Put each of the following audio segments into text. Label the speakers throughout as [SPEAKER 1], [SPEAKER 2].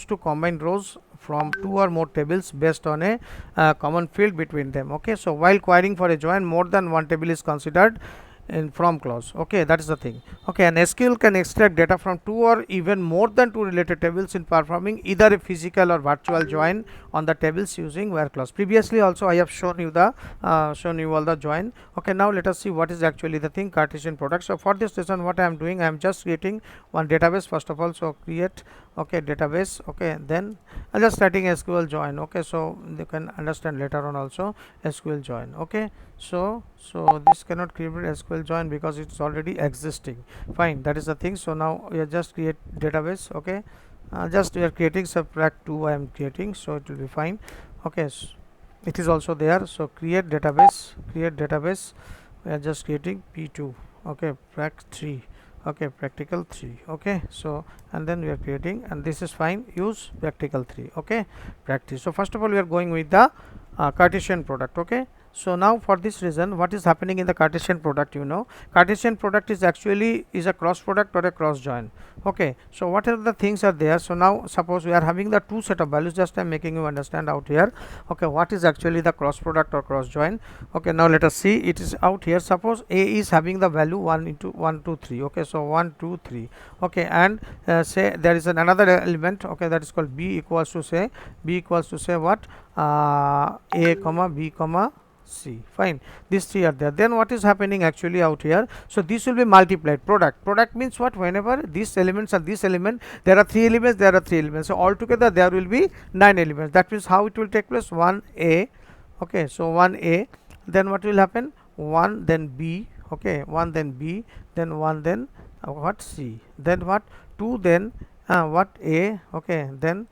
[SPEAKER 1] to combine rows from two or more tables based on a common field between them. Okay, so while querying for a join, more than one table is considered in from clause. Okay, that is the thing. Okay, an SQL can extract data from two or even more than two related tables in performing either a physical or virtual join on the tables using where clause. Previously also I have shown you the shown you all the join. Okay, now let us see what is actually the thing, Cartesian product. So for this lesson, what I am doing, I am just creating one database first of all. So create, okay, database. Okay, then I'm just starting SQL join. Okay, so you can understand later on also SQL join. Okay, so this cannot create SQL join because it's already existing. Fine, that is the thing. So now we are just create database. Okay, just we are creating subtract 2 I am creating, so it will be fine. Okay, it is also there. So create database, we are just creating p2. Okay, prac 3. Okay, practical 3. Okay, so and then we are creating, and this is fine, use practical 3. Okay, practice. So first of all we are going with the Cartesian product. Okay, so now for this reason, what is happening in the Cartesian product, Cartesian product is actually is a cross product or a cross join. Okay, so what are the things are there? So now suppose we are having the two set of values, just I am making you understand out here. Okay, what is actually the cross product or cross join? Okay, now let us see, it is out here. Suppose a is having the value 1 into 1 2 3. Okay, so 1 2 3. Okay, and say there is another element. Okay, that is called b equals to say what, a comma b comma C. Fine, these three are there. Then what is happening actually out here? So this will be multiplied. Product means what? Whenever these elements are this element, there are three elements, so altogether there will be 9 elements. That means how it will take place? 1a. Okay, so 1a, then what will happen? 1 then b. Okay, 1 then b, then 1 then what, c, then what, 2 then what, a. Okay, then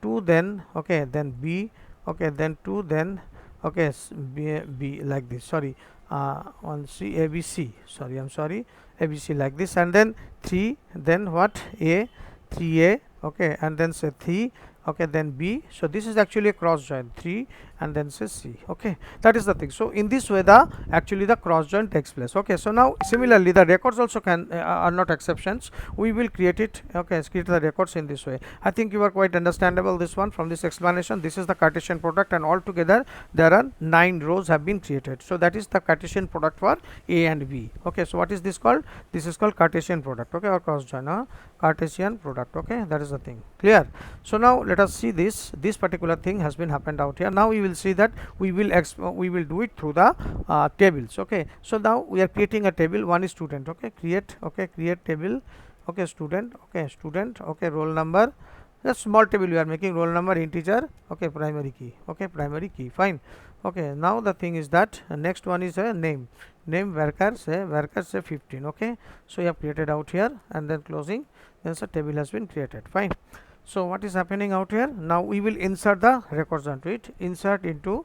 [SPEAKER 1] 2 then, okay, then b. Okay, then 2 then, okay, b like this, sorry, 1 c abc, sorry, I'm sorry, abc like this, and then 3, then what, a, 3a. Okay, and then say 3. Okay, then b. So this is actually a cross join, 3 and then say c. Okay, that is the thing. So in this way the actually the cross join takes place. Okay, so now similarly the records also can are not exceptions. We will create it. Okay, create the records in this way. I think you are quite understandable this one from this explanation. This is the Cartesian product, and altogether there are 9 rows have been created. So that is the Cartesian product for a and b. Okay, so what is this called? This is called Cartesian product. Okay, or cross join, Cartesian product. Okay, that is the thing. Clear? So now let us see this particular thing has been happened out here. Now we will see that we will do it through the tables. Okay, so now we are creating a table. One is student. Okay, create table. Okay, student. Okay, roll number. A small table we are making, roll number, integer. Okay, primary key. Okay, primary key. Fine. Okay, now the thing is that next one is a name. Varchar say 15. Okay, so you have created out here, and then closing, then the table has been created. Fine. So what is happening out here? Now we will insert the records onto it. Insert into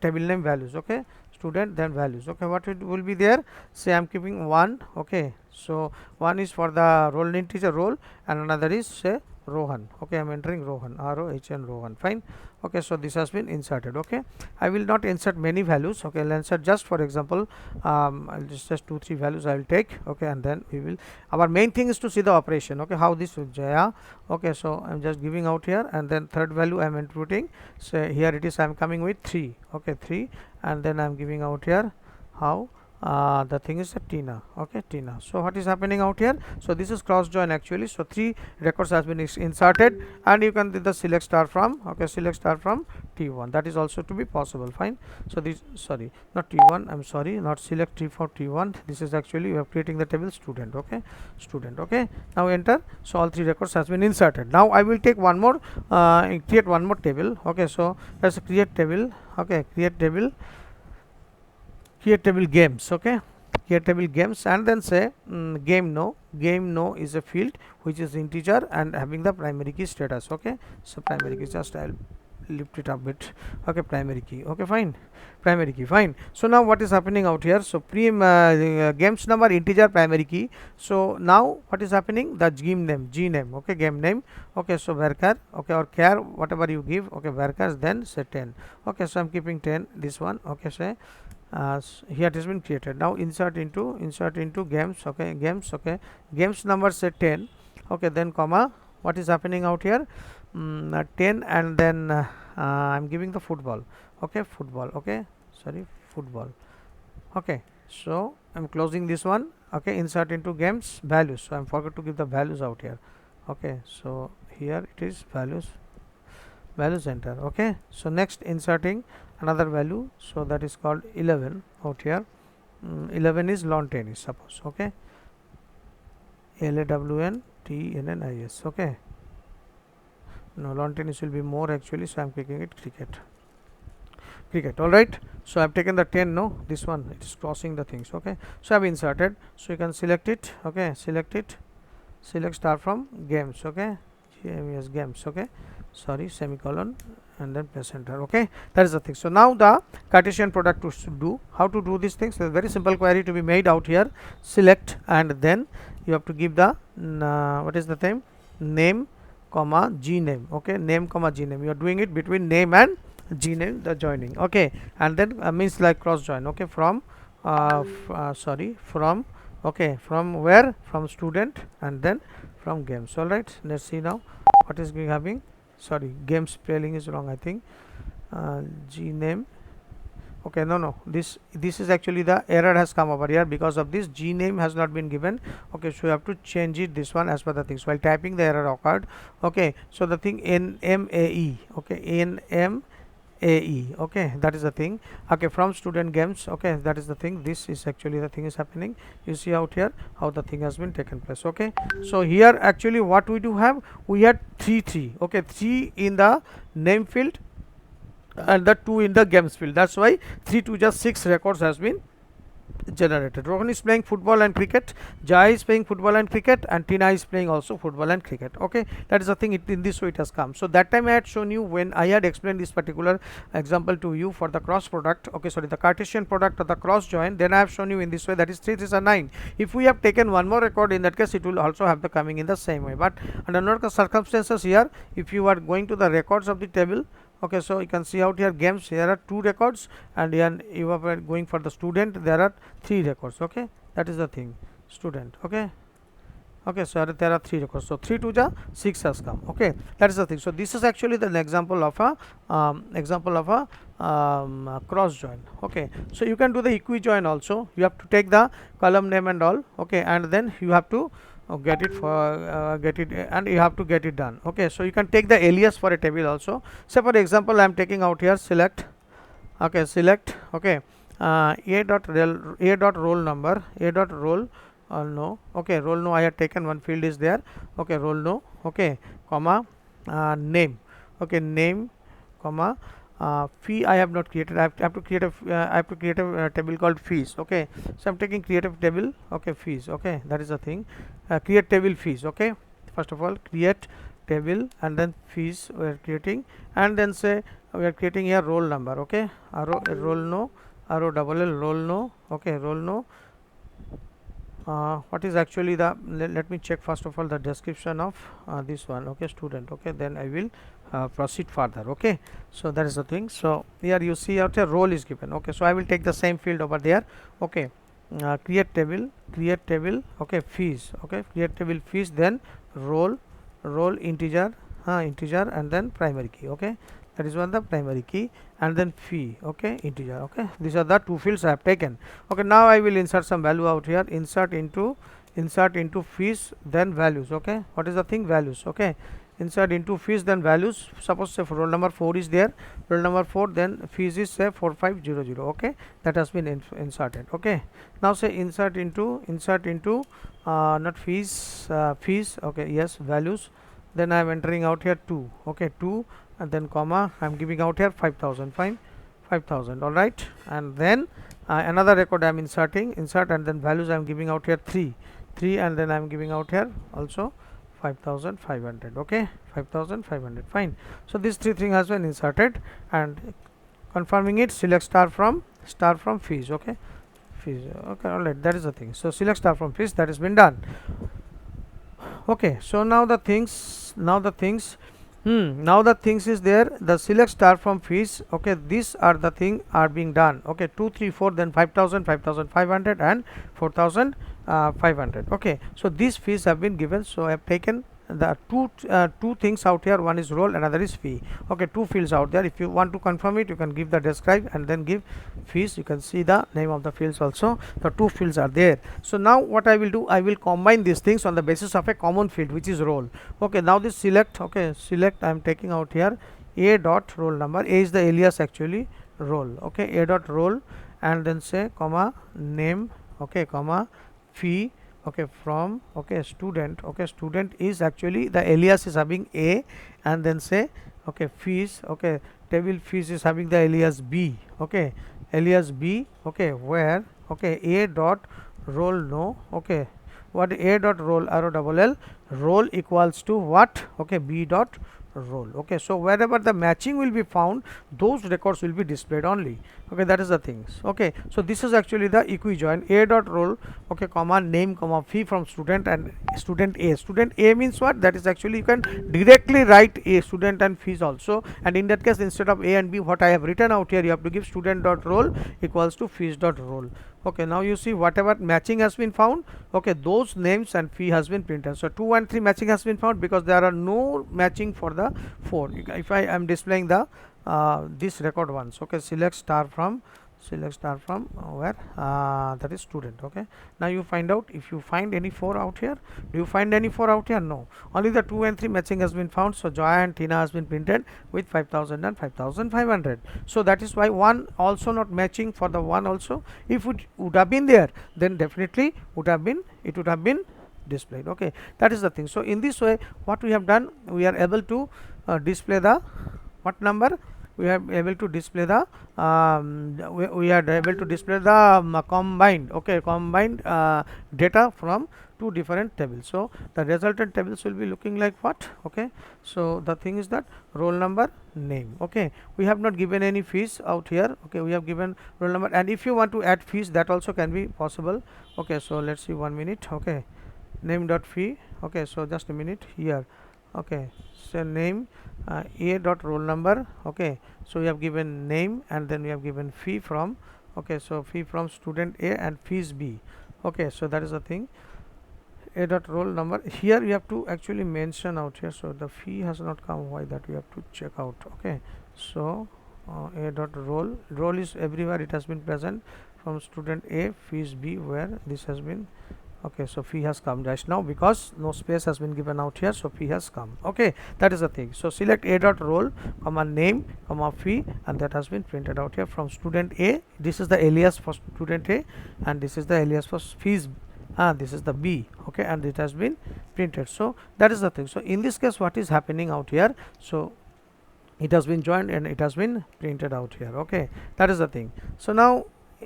[SPEAKER 1] table name values. Okay, student, then values. Okay, what it will be there? Say I'm keeping 1. Okay, so 1 is for the roll integer roll, and another is say Rohan. Okay, I'm entering Rohan, ROHN, Rohan. Fine. Okay, so this has been inserted. Okay, I will not insert many values. Okay, I'll insert just for example, I'll just 2 3 values I will take. Okay, and then we will, our main thing is to see the operation. Okay, how this will Jaya. Okay, so I'm just giving out here, and then third value I'm inputting. So here it is, I'm coming with 3. Okay, 3, and then I'm giving out here how the thing is Tina. Okay, Tina. So what is happening out here? So this is cross join actually. So 3 records has been inserted, and you can do the select star from, okay, select star from T1. That is also to be possible. Fine. So this, sorry, not T1, I'm sorry, not select T for T1. This is actually you are creating the table student. Okay, student. Okay, now enter. So all 3 records has been inserted. Now I will take one more, create one more table. Okay, so let's create table. Okay, create table games. Okay, create table games, and then say game no is a field which is integer and having the primary key status. Okay, so primary key, just I'll lift it up bit. Okay, primary key. Okay, fine, primary key. Fine. So now what is happening out here? So games number integer primary key. So now what is happening? The g name. Okay, game name. Okay, so varchar. Okay, or char, whatever you give. Okay, varchar, then say 10. Okay, so I'm keeping 10, this one. Okay, say here it has been created. Now insert into games. Okay, games. Okay, games number say 10. Okay, then comma what is happening out here? 10, and then I'm giving the football. Okay, football. Okay, sorry, football. Okay, so I'm closing this one. Okay, insert into games values. So I'm forgot to give the values out here. Okay, so here it is values enter. Okay, so next inserting another value, so that is called 11 out here. 11 is lawn tennis, suppose. Okay, LAWNTNNIS. Okay, no, lawn tennis will be more actually, so I'm clicking it cricket. All right, so I've taken the 10. No, this one, it is crossing the things. Okay, so I've inserted, so you can select it. Okay, select star from games. Okay, GMES games. Okay, sorry, semicolon, and then press enter. Okay, that is the thing. So now the Cartesian product to do, how to do these things. There's a very simple query to be made out here. Select, and then you have to give the what is the thing, name comma gname. Okay, name comma gname. You are doing it between name and gname, the joining. Okay, and then means like cross join. Okay, from from, okay, from where, from student, and then from games. All right, let's see now what is we having. Sorry, game spelling is wrong, I think. Gname. Okay, no, this is actually the error has come over here because of this gname has not been given. Okay, so you have to change it, this one, as per the things while typing the error occurred. Okay, so the thing NMAE. Okay, NMAE. Okay, that is the thing. Okay, from student games. Okay, that is the thing. This is actually the thing is happening. You see out here how the thing has been taken place. Okay, so here actually what we do have, we had 3. Okay, 3 in the name field and the 2 in the games field. That's why 3 to just 6 records has been generated. Rohan is playing football and cricket, Jai is playing football and cricket, and Tina is playing also football and cricket. Okay, that is the thing, in this way it has come. So that time I had shown you when I had explained this particular example to you for the cross product. Okay, sorry, the Cartesian product or the cross join, then I have shown you in this way, that is 3 3 are 9. If we have taken one more record, in that case it will also have the coming in the same way. But under normal circumstances here, if you are going to the records of the table, okay, so you can see out here games, here are 2 records, and here you are going for the student, there are 3 records. Okay, that is the thing, student. Okay, so there are 3 records, so 3 to the 6 has come. Okay, that is the thing. So this is actually the example of a cross join. Okay, so you can do the equi join also. You have to take the column name and all. Okay, and then you have to get it and you have to get it done. Okay, so you can take the alias for a table also. Say for example, I am taking out here select. Okay, select. Okay, a dot roll number, a dot roll no. Okay, roll no, I have taken one field is there. Okay, roll no. Okay, comma name. Okay, name comma fee I have not created. I have to create a table called fees. Okay, so I'm taking creative table. Okay, fees. Okay, that is the thing. Create table fees. Okay, first of all create table, and then fees we are creating, and then say we are creating here roll number. Okay, roll no, double L, roll no. Okay, roll no. What is actually the, let me check first of all the description of this one. Okay, student. Okay, then I will proceed further. Okay, so that is the thing. So here you see out a role is given. Okay, so I will take the same field over there. Okay, create table. Okay, fees. Okay, create table fees, then roll integer, and then primary key. Okay, that is one the primary key, and then fee. Okay, integer. Okay, these are the 2 fields I have taken. Okay, now I will insert some value out here. Insert into fees, then values. Okay, what is the thing, values. Okay, insert into fees, then values. Suppose say for roll number 4 is there, roll number 4, then fees is say 4500. Okay, that has been inserted. Okay, now say insert into not fees, fees. Okay, yes, values, then I am entering out here 2. Okay, 2, and then comma I am giving out here 5000. Fine, 5000. All right, and then another record I am inserting, and then values I am giving out here 3, and then I am giving out here also 5500. Okay, 5500. Fine, so this 3 thing has been inserted, and confirming it, select star from fees. Okay, fees. Okay, all right, that is the thing. So select star from fees, that has been done. Okay, so now the things now the things is there, the select star from fees. Okay, these are the thing are being done. Okay, 2 3 4, then 5000, 5500, and 4500. Okay, so these fees have been given, so I have taken the two things out here. One is roll, another is fee. Okay, two fields out there. If you want to confirm it, you can give the describe and then give fees. You can see the name of the fields also. The two fields are there. So now what I will do, I will combine these things on the basis of a common field, which is roll. Okay, now this select. Okay, select, I am taking out here a dot roll number. A is the alias actually, roll. Okay, a dot roll, and then say comma name. Okay, comma fee. Okay, from okay student. Okay, student is actually the alias is having a, and then say okay fees. Okay, table fees is having the alias b. Okay, alias b. Okay, where okay a dot roll no. Okay, what a dot roll arrow double l roll equals to what? Okay, b dot roll. Okay, so wherever the matching will be found, those records will be displayed only. Okay, that is the things. Okay, so this is actually the equijoin a dot roll. Okay, comma name comma fee from student and student a. Student a means what? That is actually you can directly write a student and fees also, and in that case instead of a and b, what I have written out here, you have to give student dot roll equals to fees dot roll. Okay, now you see whatever matching has been found, okay, those names and fee has been printed. So 2 and 3 matching has been found because there are no matching for the 4. If I am displaying the this record ones. Okay, select star from where that is student. Okay, now you find out if you find any 4 out here. Do you find any 4 out here? No, only the 2 and 3 matching has been found. So Joy and Tina has been printed with 5000 and 5500. So that is why 1 also not matching for the 1 also. If it would have been there, then definitely would have been displayed. Okay, that is the thing. So in this way, what we have done, we are able to display the what number? We are able to display the we are able to display the combined data from 2 different tables. So the resultant tables will be looking like what? Okay, so the thing is that roll number, name. Okay, we have not given any fees out here. Okay, we have given roll number, and if you want to add fees, that also can be possible. Okay, so let's see 1 minute. Okay, name dot fee. Okay, so just a minute here. Okay, so name a dot roll number. Okay, so we have given name and then we have given fee from. Okay, so fee from student a and fees b. Okay, so that is the thing, a dot roll number. Here you have to actually mention out here. So the fee has not come, why that we have to check out. Okay, so a dot roll is everywhere, it has been present from student a, fees b, where this has been. Okay, so fee has come just now because no space has been given out here, so fee has come. Okay, that is the thing. So select a dot roll comma name comma fee, and that has been printed out here from student a. This is the alias for student a, and this is the alias for fees. This is the b. Okay, and it has been printed. So that is the thing. So in this case, what is happening out here? So it has been joined and it has been printed out here. Okay, that is the thing. So now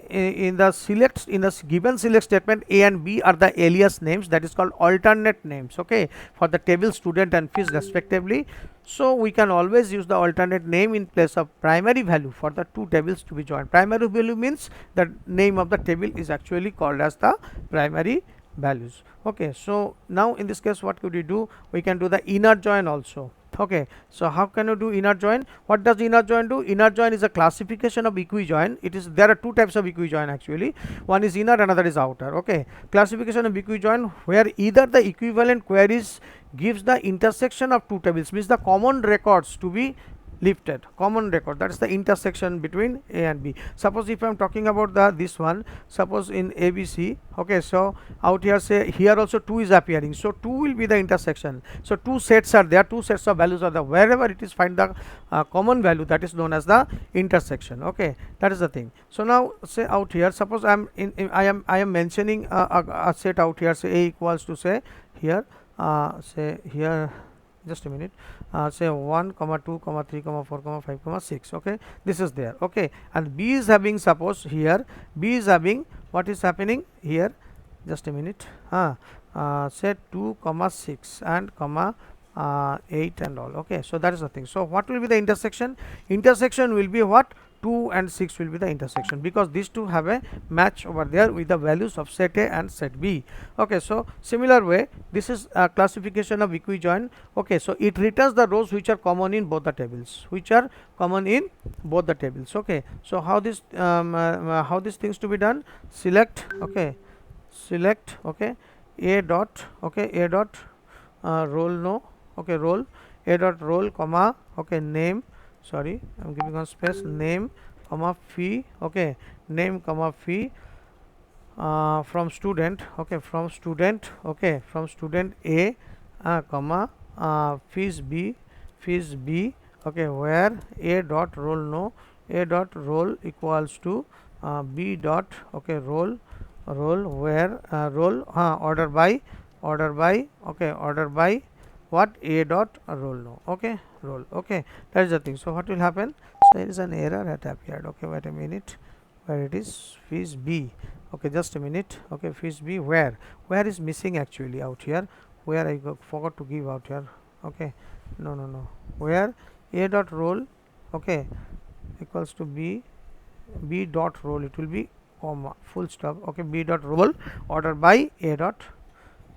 [SPEAKER 1] in the given select statement, a and b are the alias names, that is called alternate names. Okay, for the table student and fees respectively. So we can always use the alternate name in place of primary value for the 2 tables to be joined. Primary value means the name of the table is actually called as the primary values. Okay, so now in this case, what could we do? We can do the inner join also. Okay, so how can you do inner join? What does inner join do? Inner join is a classification of equijoin. There are 2 types of equijoin actually. One is inner, another is outer. Okay, classification of equijoin, where either the equivalent queries gives the intersection of 2 tables, means the common records to be lifted, common record, that is the intersection between a and b. Suppose if I am talking about this one, suppose in ABC. Okay, so out here, say here also 2 is appearing, so 2 will be the intersection. So 2 sets are there, 2 sets of values are there, wherever it is find the common value, that is known as the intersection. Okay, that is the thing. So now say out here, suppose I am mentioning a set out here, say a equals to say here say here, just a minute, say 1 comma 2 comma 3 comma 4 comma 5 comma 6. Okay, this is there. Okay, and b is having, suppose here b is having, what is happening here, just a minute, say 2 comma 6 and comma 8 and all. Okay, so that is the thing. So what will be the intersection? Intersection will be what? 2 and 6 will be the intersection, because these two have a match over there with the values of set A and set B. Okay, so similar way, this is a classification of equijoin. Okay, so it returns the rows which are common in both the tables, Okay, so how this how these things to be done? Select. Okay, select. Okay, a dot. Okay, a dot roll no, okay, roll, a dot roll comma, okay, name, sorry, I'm giving one space, name comma fee, okay, name comma fee, from student, okay, from student, okay, from student A, comma, fees B, fees B, okay, where A dot roll no, A dot roll equals to B dot, okay, roll, roll, where roll, order by, okay, order by what, A dot roll no, okay, roll, okay, that is the thing. So what will happen? So there is an error that appeared, okay, wait a minute, where it is, fees B, okay, just a minute, okay, fees B, where is missing actually out here, where I forgot to give out here, okay, no, where A dot roll, okay, equals to B dot roll, it will be comma, full stop, okay, B dot roll, order by A dot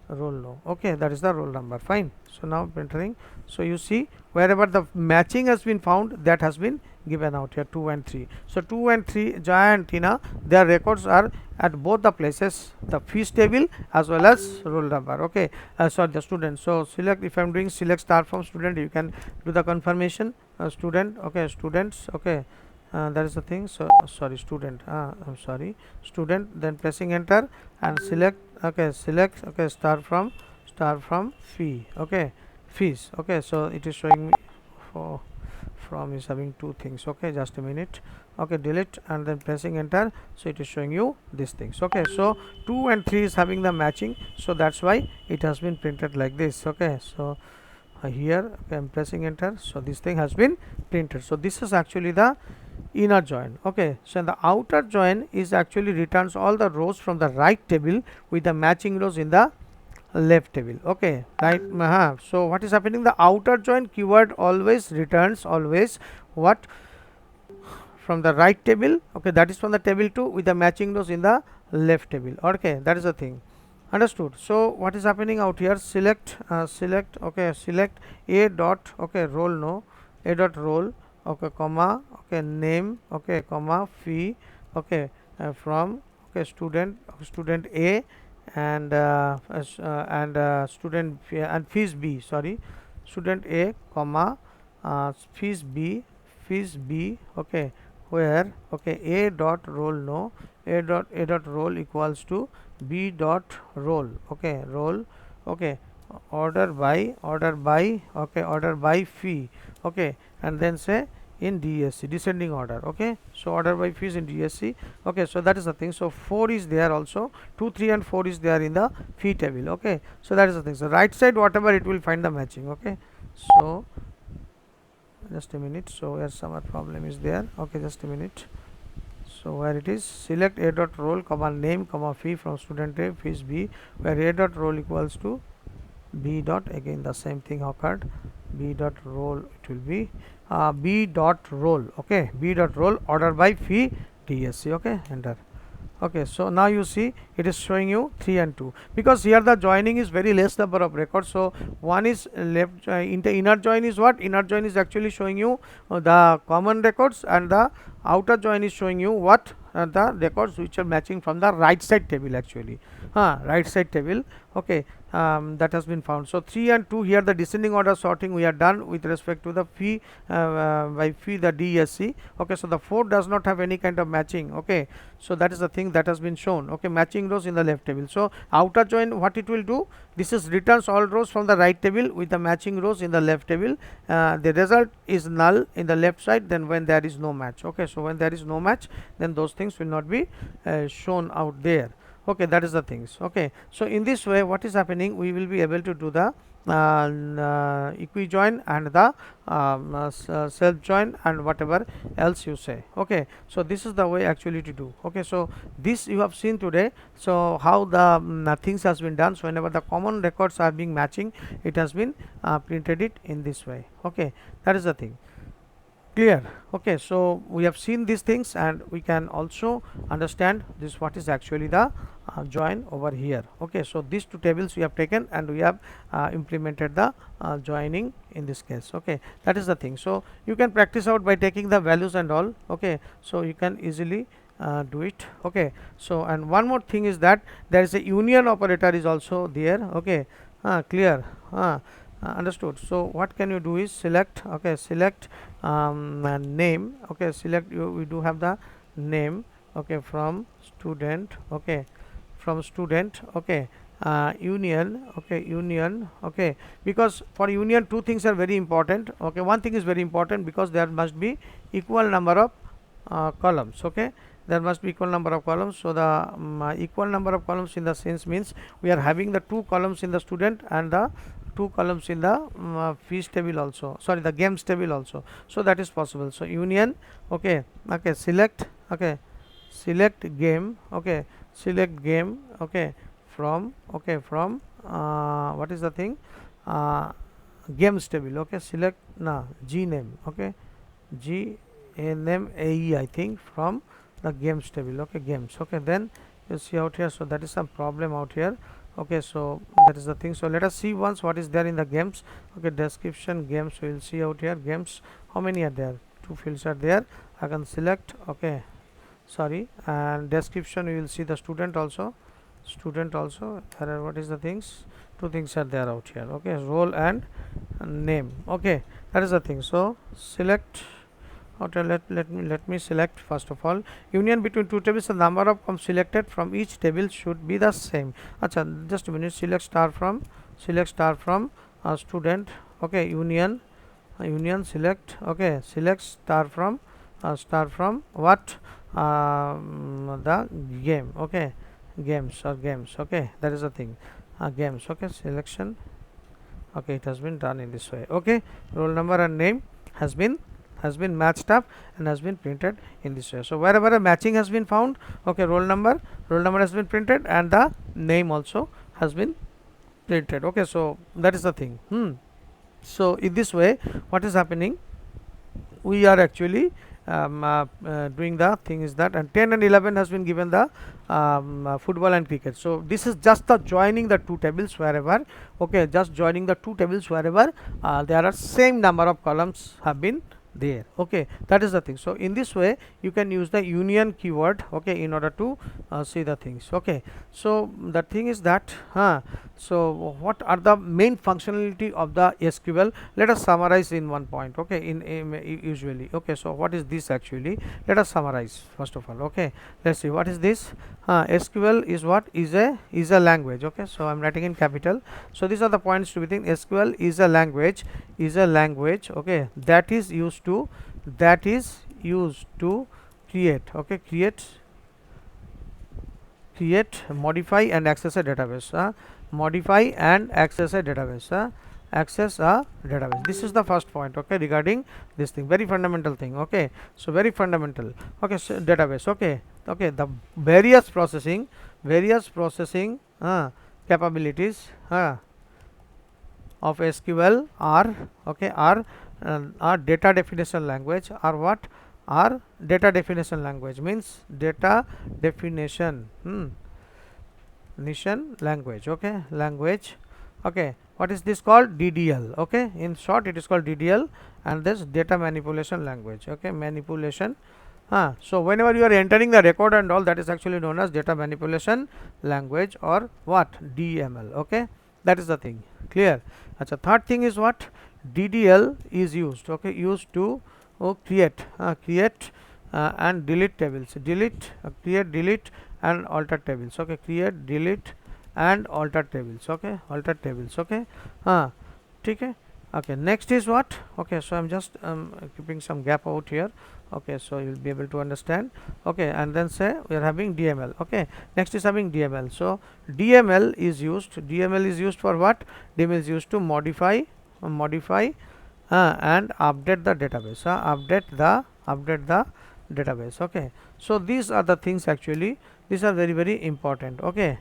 [SPEAKER 1] roll no, okay, that is the roll number, fine. So now entering, so you see wherever the matching has been found, that has been given out here, 2 and 3. So 2 and 3, Jaya and Tina, their records are at both the places, the fees table as well as roll number, okay, sorry, the student. So select, if I'm doing select star from student, you can do the confirmation, student, okay, students, okay, that is the thing. So sorry, student, I'm sorry, student, then pressing enter and select, okay, select, okay, star from fee, okay, fees, okay, so it is showing me for from is having two things, okay, just a minute, okay, delete and then pressing enter, so it is showing you these things, okay. So 2 and 3 is having the matching, so that's why it has been printed like this, okay. So here, okay, I'm pressing enter, so this thing has been printed. So this is actually the inner join, okay. So the outer join is actually returns all the rows from the right table with the matching rows in the left table, okay, right. So what is happening, the outer join keyword always returns always what, from the right table, okay, that is from the table 2 with the matching rows in the left table, okay, that is the thing, understood. So what is happening out here, select, select, okay, select A dot, okay, roll no, A dot roll, okay, comma, okay, name, okay, comma, fee, okay, from, okay, student A and student and fees B, sorry, student A, comma, fees B, okay, where, okay, A dot roll no, A dot roll equals to B dot roll, okay, roll, okay, order by, okay, order by fee, okay, and then say in DSC, descending order, okay. So order by fees in DSC, okay, so that is the thing. So 4 is there also, 2, 3 and 4 is there in the fee table, okay. So that is the thing. So right side whatever, it will find the matching, okay. So just a minute, so where some problem is there, okay, just a minute. So where it is, select A dot roll, comma, name, comma, fee from student A, fees B, where A dot roll equals to B dot, again the same thing occurred, B dot roll, it will be B dot roll, okay, B dot roll, order by fee DSC, okay, enter, okay. So now you see it is showing you 3 and 2, because here the joining is very less number of records. So one is left, inner join is what, inner join is actually showing you the common records, and the outer join is showing you what, the records which are matching from the right side table actually, right side table, okay, that has been found. So 3 and 2, here the descending order sorting we are done with respect to the fee, by fee the DSC, okay. So the 4 does not have any kind of matching, okay. So that is the thing that has been shown, okay, matching rows in the left table. So outer join, what it will do, this is returns all rows from the right table with the matching rows in the left table, the result is null in the left side, then when there is no match, okay. So when there is no match, then those things will not be shown out there, okay, that is the things, okay. So in this way what is happening, we will be able to do the equi join and the self join and whatever else you say, okay. So this is the way actually to do, okay. So this you have seen today, so how the things has been done. So whenever the common records are being matching, it has been printed it in this way, okay, that is the thing, clear, okay. So we have seen these things, and we can also understand this, what is actually the join over here, okay. So these two tables we have taken, and we have implemented the joining in this case, okay, that is the thing. So you can practice out by taking the values and all, okay. So you can easily do it, okay. So and one more thing is that there is a union operator is also there, okay. Clear. Understood. So what can you do is select, okay, select name, okay, select you, we do have the name, okay, from student, okay, from student, okay, union, okay, union, okay, because for union two things are very important, okay. One thing is very important, because there must be equal number of columns, okay. There must be equal number of columns. So the equal number of columns in the sense means we are having the two columns in the student and the two columns in the fees table also, sorry, the games table also. So that is possible. So union, okay, okay, select, okay, select game, okay, select game, okay, from, okay, from what is the thing, games table, okay, select g name, okay, g name ae, I think, from the games table, okay, games, okay. Then you see out here, so that is some problem out here, okay. So that is the thing. So let us see once what is there in the games, okay. Description games, we will see out here. Games, how many are there? Two fields are there. I can select, okay, sorry, and description we will see the student also, student also. There are, what is the things, two things are there out here, okay, role and name, okay. That is the thing. So select, okay, let me select first of all union between two tables. The number of columns selected from each table should be the same. Acha, just a minute. Select star from, select star from student, okay, union, union, select, okay, select star from what, the game, okay, games or games, okay. That is the thing, games, okay, selection, okay. It has been done in this way, okay. Roll number and name has been matched up and has been printed in this way. So wherever a matching has been found, okay, roll number has been printed and the name also has been printed, okay. So that is the thing. So in this way what is happening, we are actually doing the thing is that, and 10 and 11 has been given the football and cricket. So this is just the joining the two tables wherever, okay, just joining the two tables wherever there are same number of columns have been there, okay. That is the thing. So in this way you can use the union keyword, okay, in order to see the things, okay. So the thing is that so what are the main functionality of the SQL? Let us summarize in one point, okay, in usually, okay. So what is this actually? Let us summarize first of all, okay. Let's see what is this. SQL is what, is a language, okay. So I'm writing in capital. So these are the points to be think. SQL is a language, okay, that is used to create, okay, create, modify and access a database, modify and access a database, access a database. This is the first point, okay, regarding this thing, very fundamental thing, okay. So very fundamental, okay. So database, okay, okay. The various processing capabilities of SQL are, okay, are data definition language, are what, are data definition language, means data definition language, okay, language, okay. What is this called? DDL, okay. In short it is called DDL, and this data manipulation language, okay, manipulation. So whenever you are entering the record and all, that is actually known as data manipulation language, or what, DML, okay. That is the thing, clear. Achha, third thing is what, DDL is used, okay, used to create and delete tables, create, delete and alter tables, okay, create, delete and alter tables, okay, alter tables, okay. Okay. Okay, next is what, okay. So I'm just keeping some gap out here, okay, so you'll be able to understand, okay. And then say we are having DML, okay. Next is having DML. So DML is used for what? DML is used to modify and update the database, update the database, okay. So these are the things actually, these are very, very important, okay.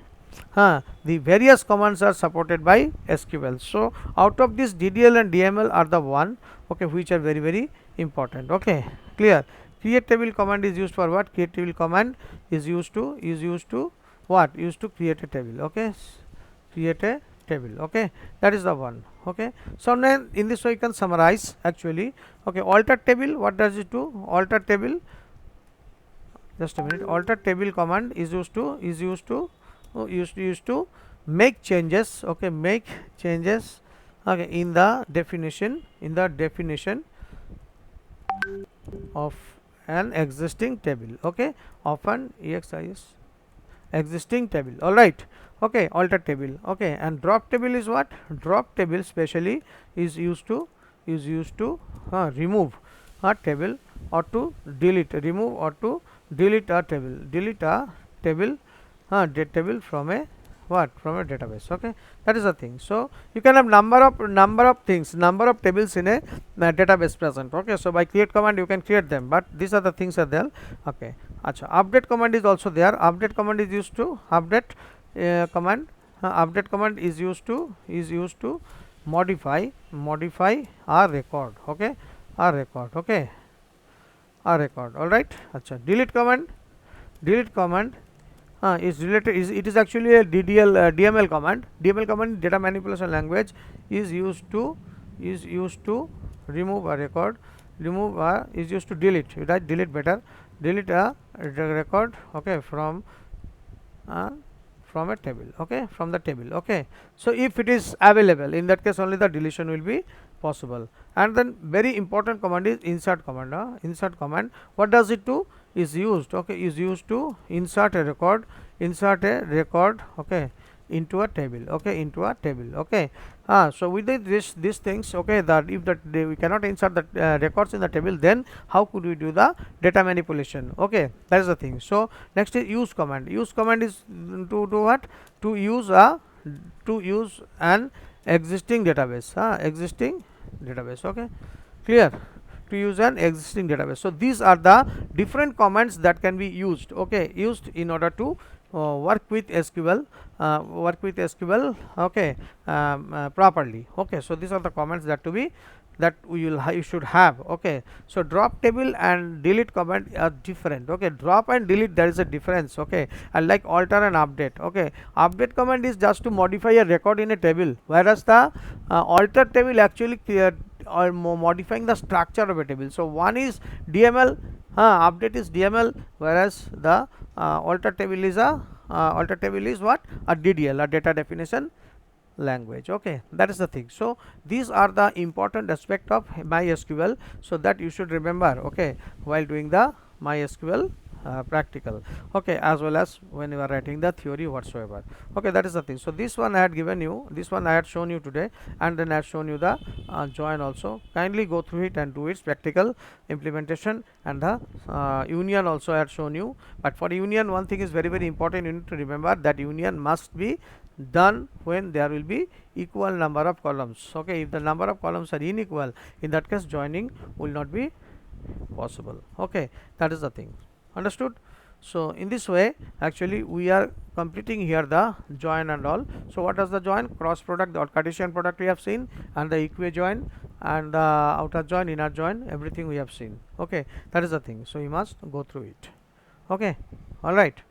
[SPEAKER 1] The various commands are supported by SQL. So out of this, DDL and DML are the one, okay, which are very, very important, okay, clear. Create table command is used for what? Create table command is used to what? Used to create a table, okay, create a table, okay. That is the one, okay. So now in this way you can summarize actually, okay. Alter table, what does it do? Alter table, just a minute. Alter table command is used to make changes, okay, make changes, okay, in the definition of an existing table, okay, of an EXIS existing table. All right, okay, alter table, okay. And drop table is what? Drop table specially is used to remove a table or to delete, remove or to delete a table table from a what, from a database, okay. That is the thing. So you can have number of things, number of tables in a database present, okay. So by create command you can create them, but these are the things are there, okay. Acha, update command is also there. Update command is used to update update command is used to modify our record, okay, our record, okay, our record. All right. Acha, delete command is related, it is actually a DML command. DML command, data manipulation language, is used to remove a record, is used to delete, right? Delete better, delete a record, okay, from a table, okay, from the table, okay. So if it is available, in that case only the deletion will be possible. And then very important command is insert command. Insert command, what does it do? Is used, okay, is used to insert a record, okay, into a table, okay, into a table, okay. So with these things, okay, that if that we cannot insert the records in the table, then how could we do the data manipulation, okay. That is the thing. So next is use command. Use command is to do what? To use an existing database, okay, clear, to use an existing database. So these are the different commands that can be used, okay, used in order to work with SQL, okay, properly, okay. So these are the commands that you should have, okay. So drop table and delete command are different, okay. Drop and delete, there is a difference, okay. And like alter and update, okay, update command is just to modify a record in a table, whereas the alter table actually or modifying the structure of a table. So one is DML, update is DML, whereas the alter table is what? A DDL, a data definition language, okay. That is the thing. So these are the important aspect of MySQL, so that you should remember, okay, while doing the MySQL practical, okay, as well as when you are writing the theory whatsoever, okay. That is the thing. So this one I had given you, this one I had shown you today, and then I had shown you the join also. Kindly go through it and do its practical implementation, and the union also I had shown you. But for union, one thing is very important, you need to remember that union must be done when there will be equal number of columns, okay. If the number of columns are unequal, in that case joining will not be possible, okay. That is the thing, understood? So in this way actually we are completing here the join and all. So what does the join? Cross product or Cartesian product we have seen, and the equi join, and the outer join, inner join, everything we have seen, okay. That is the thing. So you must go through it, okay. All right.